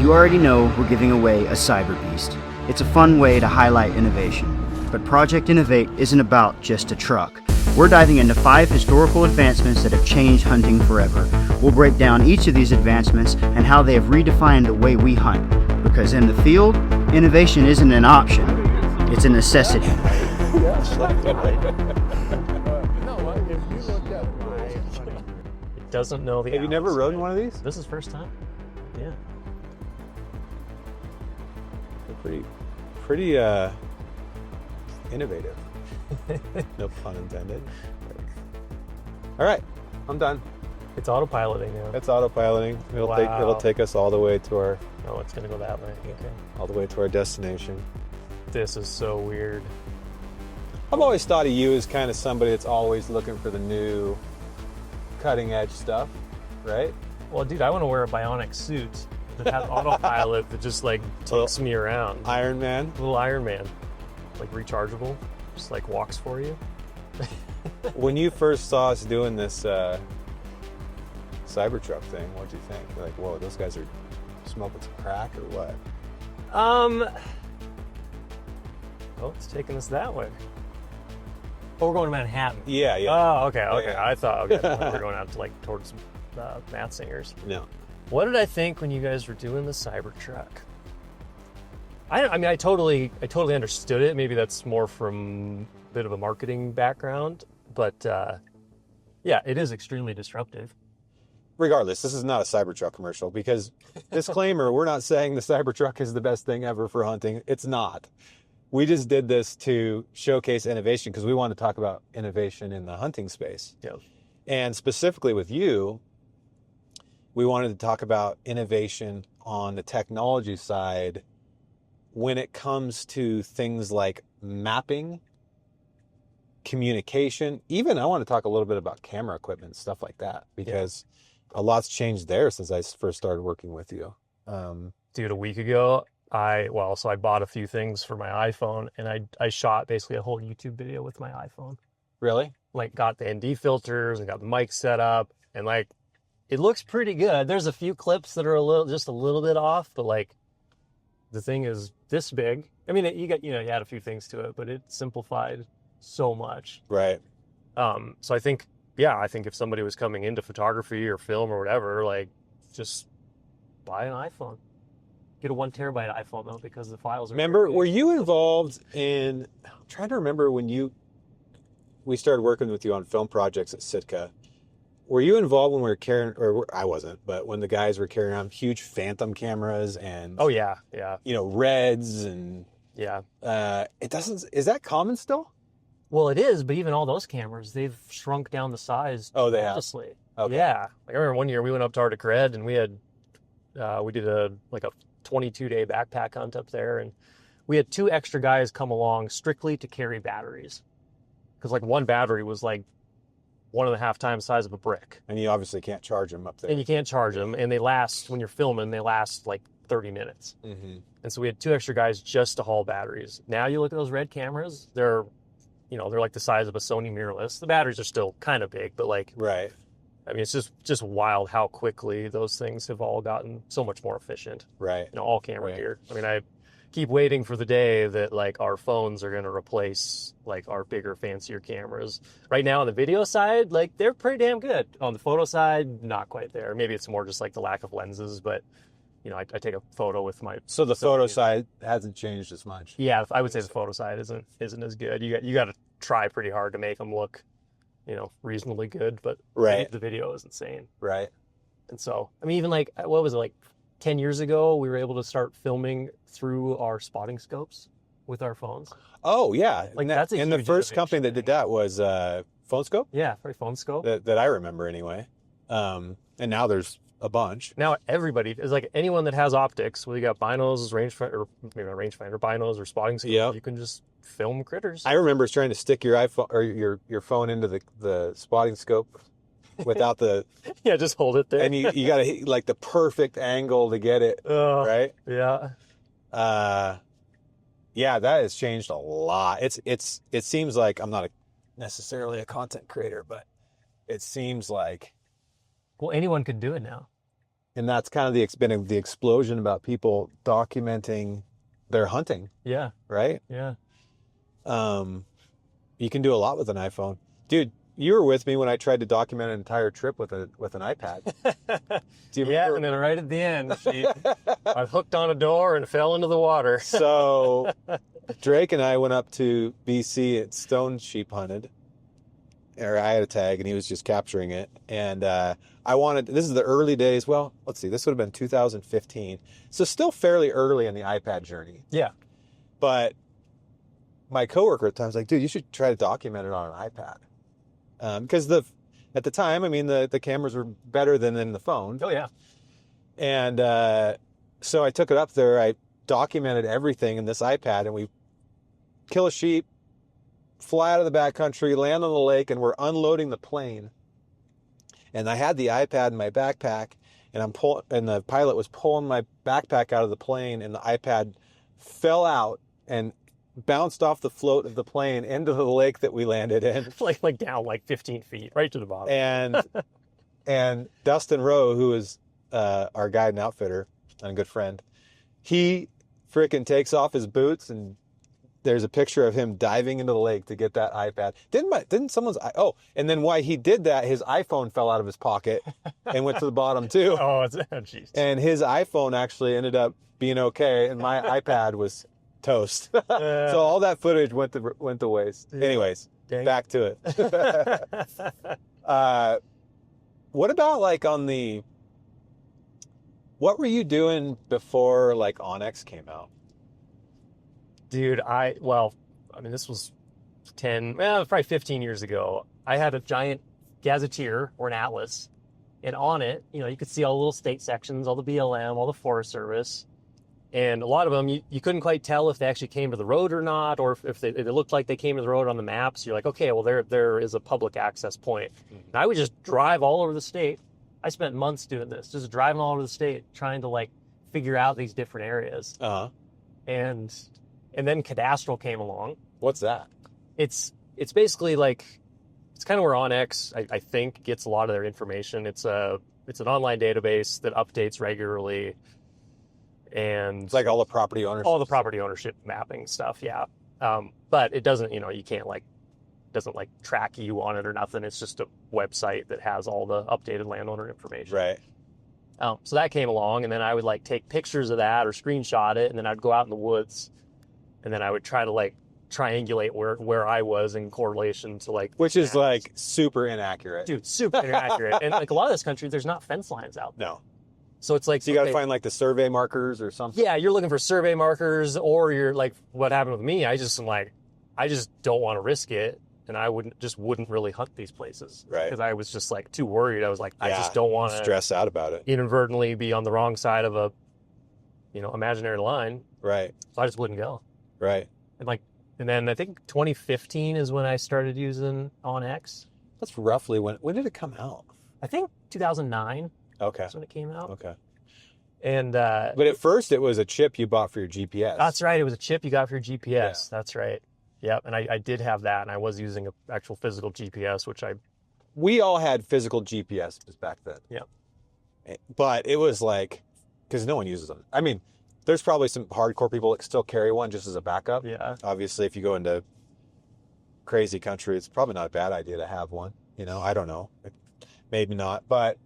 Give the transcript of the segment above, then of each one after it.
You already know we're giving away a CyberBeast. It's a fun way to highlight innovation. But Project Innovate isn't about just a truck. We're diving into 5 historical advancements that have changed hunting forever. We'll break down each of these advancements and how they have redefined the way we hunt. Because in the field, innovation isn't an option, it's a necessity. It doesn't know the Have you never rode one of these? This is first time. Yeah. They're pretty innovative. No pun intended. All right, I'm done. It's autopiloting now. It's autopiloting. Wow. It'll take us all the way to our Oh, it's gonna go that way. Okay. all the way to our destination. This is so weird. I've always thought of you as kind of somebody that's always looking for the new, cutting edge stuff, right? Well, dude, I want to wear a bionic suit that has autopilot that just like takes me around. Iron Man. Little Iron Man, like rechargeable, just like walks for you. When you first saw us doing this Cybertruck thing, what'd you think? You're like, whoa, those guys are smoking some crack or what? Oh, it's taking us that way. Oh, we're going to Manhattan. Yeah. Oh, okay. Yeah. I thought we're going out to like towards Matsingers. No. What did I think when you guys were doing the Cybertruck? I mean, I totally understood it. Maybe that's more from a bit of a marketing background, but yeah, it is extremely disruptive. Regardless, this is not a Cybertruck commercial because, disclaimer, we're not saying the Cybertruck is the best thing ever for hunting. It's not. We just did this to showcase innovation because we want to talk about innovation in the hunting space. Yeah. And specifically with you, we wanted to talk about innovation on the technology side when it comes to things like mapping, communication, even I want to talk a little bit about camera equipment, stuff like that, because a lot's changed there since I first started working with you. Dude, a week ago, I bought a few things for my iPhone, and I shot basically a whole YouTube video with my iPhone. Really? Like, got the ND filters and got the mic set up, and like, it looks pretty good. There's a few clips that are just a little bit off, but like, the thing is this big. I mean, you add a few things to it, but it simplified so much. Right. So I think if somebody was coming into photography or film or whatever, like, just buy an iPhone. Get a 1 terabyte iPhone though, because the files are. Remember, were you involved in? I'm trying to remember when we started working with you on film projects at Sitka. Were you involved when we were carrying, or I wasn't, but when the guys were carrying around huge Phantom cameras and? Oh yeah. Reds and. Yeah. It doesn't. Is that common still? Well, it is, but even all those cameras, they've shrunk down the size. Oh, they have. Okay. Yeah. Like, I remember one year we went up to Arctic Red and we did a 22-day backpack hunt up there, and we had 2 extra guys come along strictly to carry batteries, because like one battery was like 1.5 times the size of a brick, and you obviously can't charge them up there. And you can't charge them, and they last, when you're filming, they last like 30 minutes. Mm-hmm. And so we had 2 extra guys just to haul batteries. Now you look at those Red cameras, they're like the size of a Sony mirrorless. The batteries are still kind of big, but like, right. I mean, it's just wild how quickly those things have all gotten so much more efficient. Right. All camera gear. I mean, I keep waiting for the day that like our phones are going to replace like our bigger, fancier cameras. Right now on the video side, like they're pretty damn good. On the photo side, not quite there. Maybe it's more just like the lack of lenses, but I take a photo with my. So the photo side hasn't changed as much. Yeah, I would say the photo side isn't as good. You got to try pretty hard to make them look reasonably good, but right. The video is insane. Right. And so, I mean, even like, what was it, like 10 years ago, we were able to start filming through our spotting scopes with our phones. Oh, yeah. Like, that's a and the huge first company that innovation. did that was Phone Scope? Yeah, right, Phone Scope. That I remember anyway. And now there's a bunch. Now everybody is like, anyone that has optics, whether you got binos, rangefinder, binos, or spotting scopes, you can just film critters. I remember trying to stick your iPhone or your phone into the spotting scope without the yeah, just hold it there, and you got to like the perfect angle to get it right. Yeah. Yeah, that has changed a lot. It seems like I'm not necessarily a content creator, but it seems like anyone could do it now. And that's kind of been the explosion about people documenting their hunting, Yeah. right? Yeah. You can do a lot with an iPhone. Dude, you were with me when I tried to document an entire trip with an iPad. Do you Yeah, remember? and then right at the end, I hooked on a door and fell into the water. So Drake and I went up to BC at Stone Sheep hunted. Or I had a tag and he was just capturing it. And this is the early days. Well, let's see, this would have been 2015. So still fairly early in the iPad journey. Yeah. But my coworker at the time was like, dude, you should try to document it on an iPad. Because at the time, I mean, the cameras were better than in the phone. Oh, yeah. And so I took it up there. I documented everything in this iPad, and we kill a sheep, fly out of the backcountry, land on the lake, and we're unloading the plane. And I had the iPad in my backpack, and the pilot was pulling my backpack out of the plane, and the iPad fell out and bounced off the float of the plane into the lake that we landed in. like down like 15 feet, right to the bottom. And Dustin Rowe, who is our guide and outfitter and a good friend, he frickin' takes off his boots, and there's a picture of him diving into the lake to get that iPad. And then while he did that, his iPhone fell out of his pocket and went to the bottom too. Oh, jeez. And his iPhone actually ended up being okay, and my iPad was toast. So all that footage went to waste. Yeah. Anyways, dang. Back to it. What about like what were you doing before like Onyx came out? Dude, this was probably 15 years ago. I had a giant gazetteer or an atlas, and on it, you could see all the little state sections, all the BLM, all the Forest Service. And a lot of them, you couldn't quite tell if they actually came to the road or not, or if they looked like they came to the road on the maps. You're like, okay, well, there is a public access point. Mm-hmm. And I would just drive all over the state. I spent months doing this, just driving all over the state, trying to like figure out these different areas. Uh-huh. And then cadastral came along. What's that? It's basically like, it's kind of where Onyx, I think, gets a lot of their information. It's an online database that updates regularly. And it's like all the property ownership mapping stuff, yeah. But it doesn't, you can't doesn't track you on it or nothing. It's just a website that has all the updated landowner information. Right. So that came along, and then I would take pictures of that or screenshot it, and then I'd go out in the woods, and then I would try to triangulate where I was in correlation to which is super inaccurate. Dude, super inaccurate. And a lot of this country, there's not fence lines out there. No. So it's so you got to find the survey markers or something. Yeah, you're looking for survey markers, or you're what happened with me. I just don't want to risk it, and I wouldn't really hunt these places, right? Because I was just too worried. I was I just don't want to stress out about it, inadvertently be on the wrong side of a, imaginary line, right? So I just wouldn't go, right? And then I think 2015 is when I started using OnX. That's roughly when did it come out? I think 2009. Okay. That's when it came out. Okay. And but at first it was a chip you bought for your GPS. That's right. It was a chip you got for your GPS. Yeah. That's right. Yep. And I did have that, and I was using an actual physical GPS, which we all had physical GPSs back then. Yep. But it was because no one uses them. I mean, there's probably some hardcore people that still carry one just as a backup. Yeah. Obviously, if you go into crazy country, it's probably not a bad idea to have one. I don't know. Maybe not. But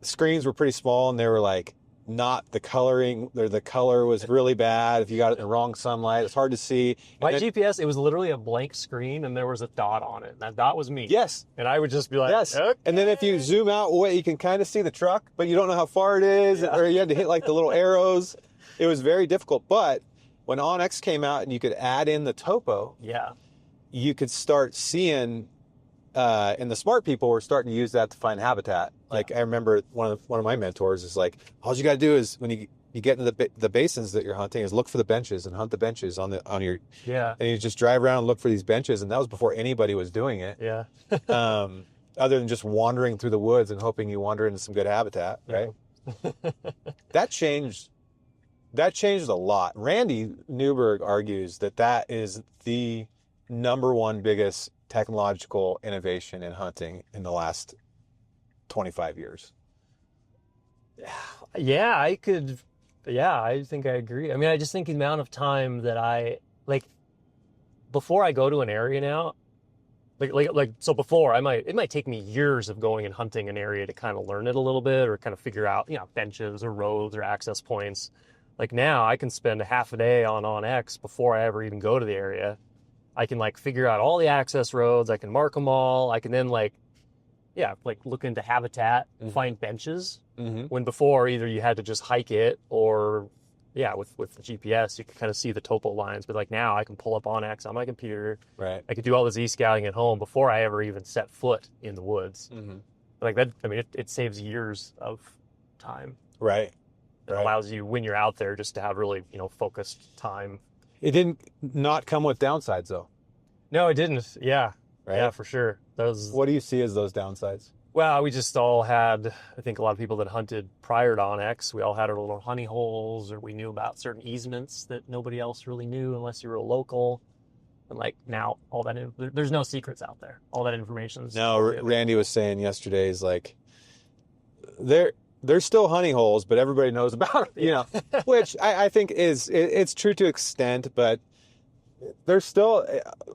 the screens were pretty small, and they were not the coloring. The color was really bad. If you got it in the wrong sunlight, it's hard to see. My GPS, it was literally a blank screen, and there was a dot on it. And that dot was me. Yes. And I would just be yes. Okay. And then if you zoom out away, you can kind of see the truck, but you don't know how far it is, or you had to hit the little arrows. It was very difficult. But when OnX came out and you could add in the topo, you could start seeing, and the smart people were starting to use that to find habitat. I remember one of my mentors is all you got to do is when you get into the basins that you're hunting is look for the benches and hunt the benches on your and you just drive around and look for these benches, and that was before anybody was doing it. Other than just wandering through the woods and hoping you wander into some good habitat, right? That changed a lot. Randy Newberg argues that is the number one biggest technological innovation in hunting in the last 25 years. Yeah, I could. Yeah, I think I agree. I mean, I just think the amount of time that I like before I go to an area now, so before it might take me years of going and hunting an area to kind of learn it a little bit or kind of figure out, benches or roads or access points. Like now I can spend a half a day on X before I ever even go to the area. I can like figure out all the access roads, I can mark them all. I can then look into habitat, find benches. When before either you had to just hike it or with the GPS you could kind of see the topo lines. But like now I can pull up onX on my computer. Right. I could do all the Z-scouting at home before I ever even set foot in the woods. Like that, I mean, it saves years of time. Right. It allows you when you're out there just to have really, focused time. It didn't not come with downsides though. No, it didn't. Yeah. Right. Yeah, for sure. What do you see as those downsides? Well, we just all had, I think a lot of people that hunted prior to onX, we all had our little honey holes, or we knew about certain easements that nobody else really knew unless you were a local. And like now, there's no secrets out there. All that information is. No, Randy was saying yesterday is like, there's still honey holes, but everybody knows about them, which I think it's true to extent, but there's still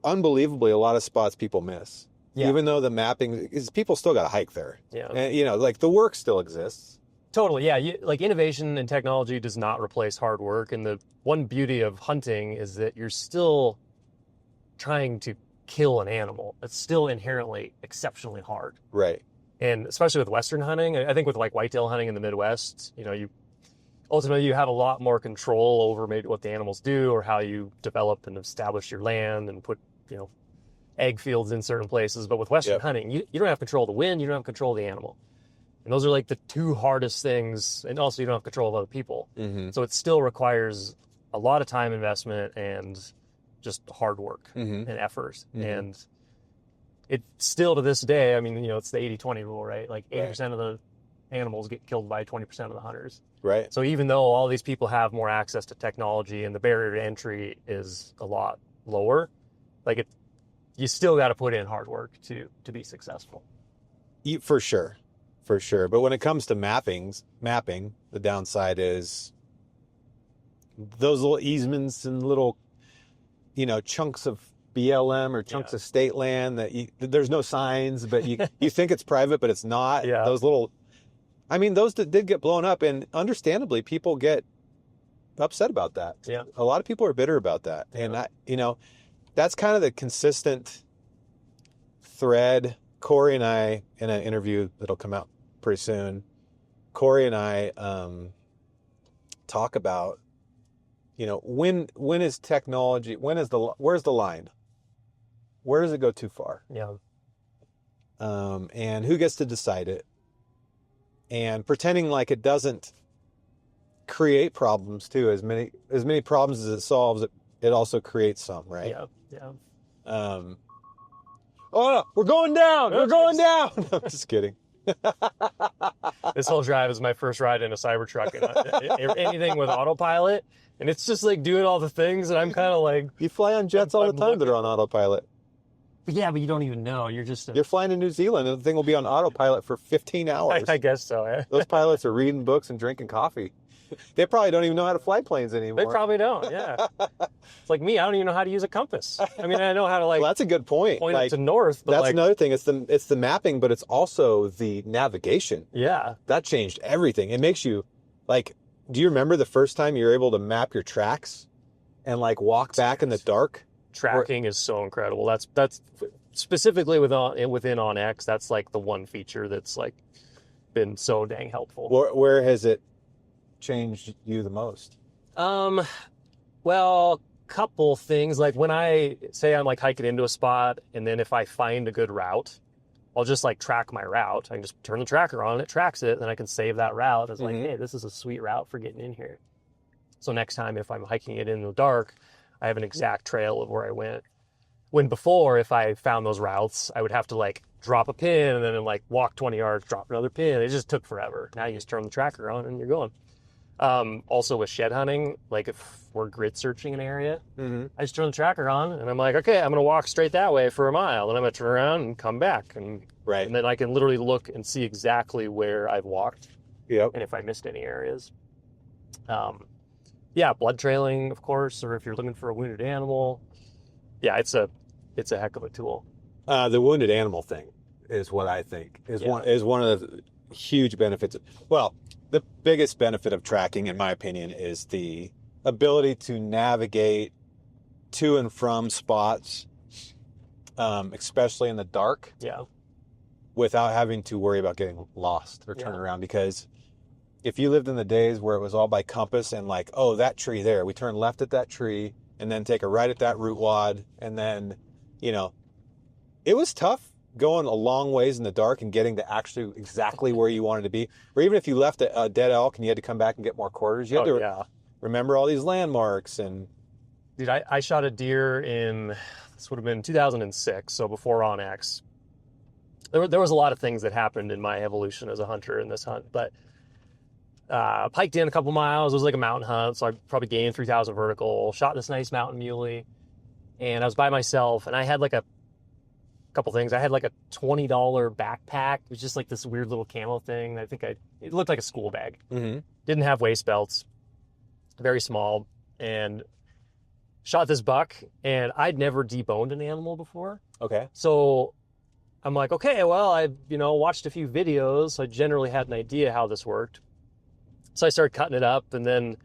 unbelievably a lot of spots people miss. Yeah. Even though the mapping is, people still got to hike there. Yeah. And, like the work still exists. Totally. Yeah. Like innovation and technology does not replace hard work. And the one beauty of hunting is that you're still trying to kill an animal. It's still inherently exceptionally hard. Right. And especially with Western hunting, I think with like whitetail hunting in the Midwest, you ultimately you have a lot more control over maybe what the animals do or how you develop and establish your land and put, egg fields in certain places. But with Western hunting, you don't have control of the wind, you don't have control of the animal. And those are like the two hardest things. And also you don't have control of other people. So it still requires a lot of time investment and just hard work and effort. And it still to this day, I mean, it's the 80-20 rule, right? Like 80% of the animals get killed by 20% of the hunters. Right. So even though all these people have more access to technology and the barrier to entry is a lot lower, like you still got to put in hard work to be successful. For sure. But when it comes to mapping, the downside is those little easements and little, chunks of BLM or chunks of state land that there's no signs, but you think it's private, but it's not. Yeah. Those little, those that did get blown up, and understandably people get upset about that. Yeah. A lot of people are bitter about that. Yeah. And that's kind of the consistent thread. Corey and I, in an interview that'll come out pretty soon, Corey and I talk about, when is technology, where's the line? Where does it go too far? Yeah. And who gets to decide it? And pretending like it doesn't create problems too. As many problems as it solves, it also creates some, right? Yeah. Oh no, we're going down. We're going down. I'm just kidding. This whole drive is my first ride in a Cybertruck, and anything with autopilot, and it's just like doing all the things, and I'm kind of like, you fly on jets all the time that are on autopilot. But you don't even know. You're flying to New Zealand, and the thing will be on autopilit for 15 hours. I guess so. Yeah. Those pilots are reading books and drinking coffee. They probably don't even know how to fly planes anymore. They probably don't. Yeah. It's like me. I don't even know how to use a compass. I know how to Well, that's a good point. Point it to north. But that's another thing. It's the mapping, but it's also the navigation. Yeah. That changed everything. It makes you do you remember the first time you were able to map your tracks and walk back in the dark? Tracking is so incredible. That's specifically within onX. That's like the one feature that's been so dang helpful. Where has it changed you the most? Well, couple things. Like when I say I'm hiking into a spot, and then if I find a good route, I'll just track my route. I can just turn the tracker on, and it tracks it, and I can save that route as hey, this is a sweet route for getting in here. So next time if I'm hiking it in the dark, I have an exact trail of where I went. When before, if I found those routes, I would have to drop a pin and then walk 20 yards, drop another pin. It just took forever. Now you just turn the tracker on and you're going. Also with shed hunting, if we're grid searching an area, I just turn the tracker on and I'm okay, I'm going to walk straight that way for a mile. Then I'm going to turn around and come back. And then I can literally look and see exactly where I've walked Yep. and if I missed any areas. Yeah, blood trailing, of course, or if you're looking for a wounded animal. Yeah, it's a heck of a tool. The wounded animal thing is what I think is one of the huge benefits. Well, the biggest benefit of tracking, in my opinion, is the ability to navigate to and from spots, especially in the dark. Yeah. Without having to worry about getting lost or turn around. Because if you lived in the days where it was all by compass and like, oh, that tree there, we turn left at that tree and then take a right at that root wad. And then, you know, it was tough going a long ways in the dark and getting to actually exactly where you wanted to be. Or even if you left a dead elk and you had to come back and get more quarters, you had to remember all these landmarks. And dude, I shot a deer in, this would have been 2006, so before onX. There was a lot of things that happened in my evolution as a hunter in this hunt, but piked in a couple miles. It was like a mountain hunt, so I probably gained 3,000 vertical, shot this nice mountain muley, and I was by myself, and I had like a couple things. I had like a $20 backpack. It was just like this weird little camo thing. It looked like a school bag. mm-hmm. Didn't have waist belts, very small, and shot this buck, and I'd never deboned an animal before. Okay. So I'm like, okay, well, I watched a few videos, so I generally had an idea how this worked. So I started cutting it up, and then,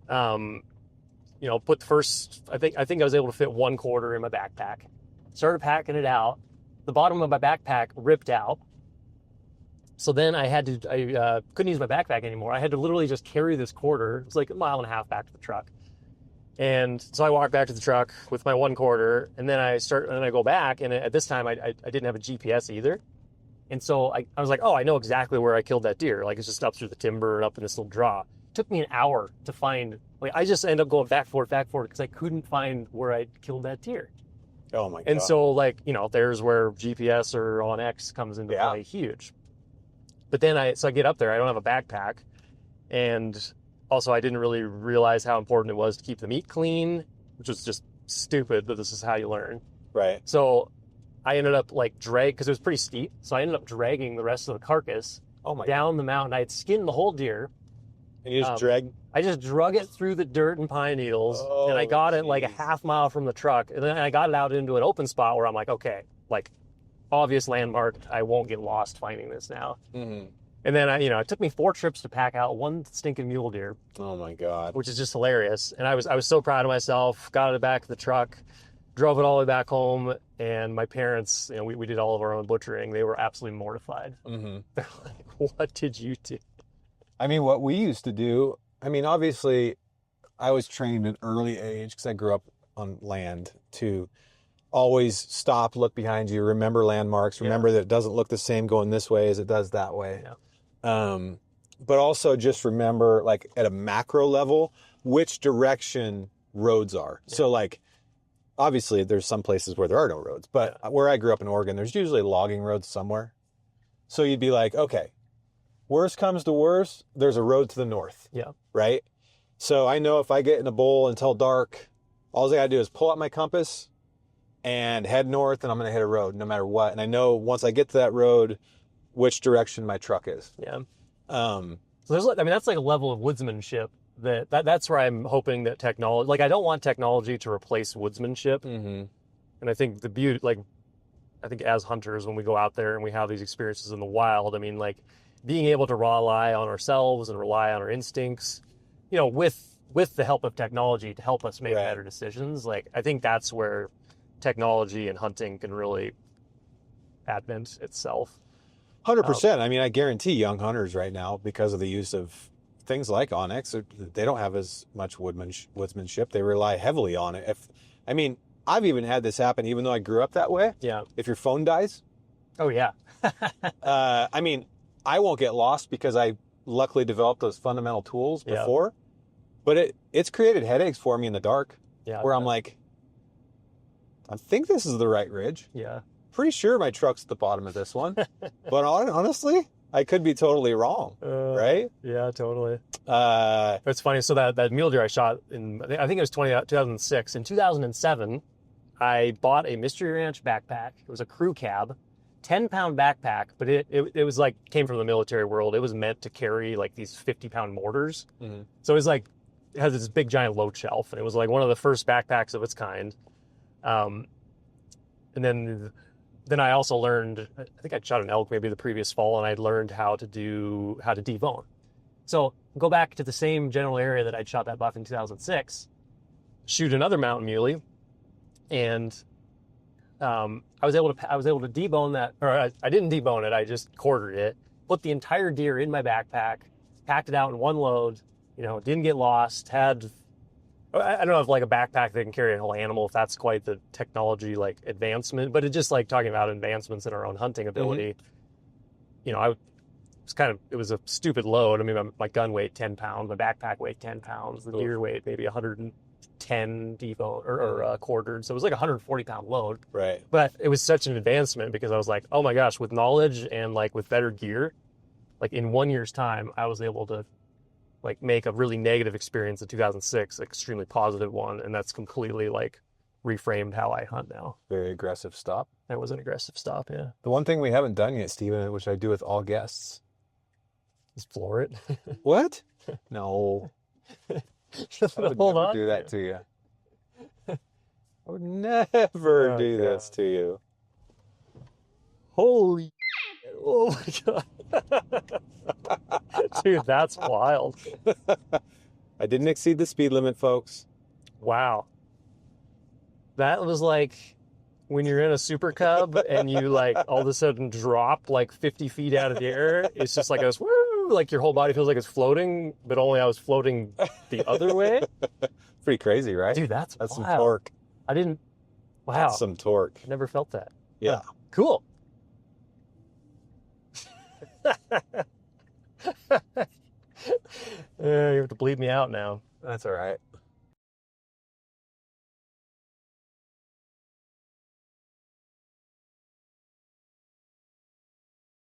put the first. I think I was able to fit 1 quarter in my backpack. Started packing it out. The bottom of my backpack ripped out. So then I couldn't use my backpack anymore. I had to literally just carry this quarter. It's like a mile and a half back to the truck. And so I walked back to the truck with my 1 quarter, and then I go back, and at this time I didn't have a GPS either. And so I was like, oh, I know exactly where I killed that deer. Like, it's just up through the timber and up in this little draw. It took me an hour to find, like, I just ended up going back forward, because I couldn't find where I'd killed that deer. Oh my God. And so, like, there's where GPS or onX comes into play huge. But then I get up there, I don't have a backpack, and also I didn't really realize how important it was to keep the meat clean, which was just stupid, but this is how you learn. Right. So I ended up because it was pretty steep, so I ended up dragging the rest of the carcass down the mountain. I had skinned the whole deer. And you just dragged? I just drug it through the dirt and pine needles, and I got it like a half mile from the truck, and then I got it out into an open spot where I'm like, okay, like, obvious landmark, I won't get lost finding this now. Mm-hmm. And then it took me 4 trips to pack out 1 stinking mule deer. Oh my God. Which is just hilarious. And I was so proud of myself, got it back of the truck, drove it all the way back home, and my parents, we did all of our own butchering. They were absolutely mortified. Mm-hmm. They're like, what did you do? I mean, what we used to do, obviously I was trained at an early age because I grew up on land to always stop, look behind you, remember landmarks, remember that it doesn't look the same going this way as it does that way. Yeah. But also just remember, like, at a macro level, which direction roads are. Yeah. So, like, obviously there's some places where there are no roads, but where I grew up in Oregon, there's usually logging roads somewhere. So you'd be like, okay, worst comes to worst, there's a road to the north. Yeah. Right? So I know if I get in a bowl until dark, all I got to do is pull out my compass and head north, and I'm going to hit a road no matter what. And I know once I get to that road, which direction my truck is. Yeah. So that's like a level of woodsmanship that's where I'm hoping that technology, like, I don't want technology to replace woodsmanship. Mm-hmm. And I think the beauty, like, I think as hunters, when we go out there and we have these experiences in the wild, being able to rely on ourselves and rely on our instincts, with the help of technology to help us make better decisions. Like, I think that's where technology and hunting can really advent itself. 100%. I guarantee young hunters right now, because of the use of things like onX, they don't have as much woodsmanship. They rely heavily on it. I've even had this happen, even though I grew up that way. Yeah. If your phone dies. Oh, yeah. I won't get lost because I luckily developed those fundamental tools before. But it's created headaches for me in the dark. Yeah. Where I'm like, I think this is the right ridge. Yeah. Pretty sure my truck's at the bottom of this one. But honestly, I could be totally wrong. Right? Yeah, totally. It's funny. So that mule deer I shot I think it was 2006. In 2007, I bought a Mystery Ranch backpack. It was a crew cab. 10-pound backpack, but it was like, came from the military world. It was meant to carry like these 50-pound mortars. Mm-hmm. So it was like, it has this big giant load shelf, and it was like one of the first backpacks of its kind. And then I also learned, I think I'd shot an elk maybe the previous fall, and I'd learned how to debone. So go back to the same general area that I'd shot that buck in 2006, shoot another mountain muley, and I was able to debone that, or I didn't debone it. I just quartered it, put the entire deer in my backpack, packed it out in one load. You know, didn't get lost. Had, I don't know if like a backpack that can carry a whole animal, if that's quite the technology like advancement, but it's just like talking about advancements in our own hunting ability. You know, it was a stupid load. I mean, my gun weighed 10 pounds, my backpack weighed 10 pounds, the deer weighed maybe 110 debone or quartered. So it was like a 140-pound load. Right. But it was such an advancement because I was like, oh my gosh, with knowledge and like with better gear, like in 1 year's time, I was able to like make a really negative experience in 2006, extremely positive one. And that's completely like reframed how I hunt now. Very aggressive stop. That was an aggressive stop, yeah. The one thing we haven't done yet, Steven, which I do with all guests. Just floor it. What? No. I would Hold never on. do that to you. I would never do this to you. Holy. Oh my God. Dude, that's wild. I didn't exceed the speed limit, folks. Wow. That was like when you're in a Super Cub and you like all of a sudden drop like 50 feet out of the air. It's just like a woo, like your whole body feels like it's floating, but only I was floating the other way. Pretty crazy, right? Dude, that's some wild. torque. I didn't. Wow. That's some torque. I never felt that. Yeah. Cool. You have to bleep me out now. That's all right.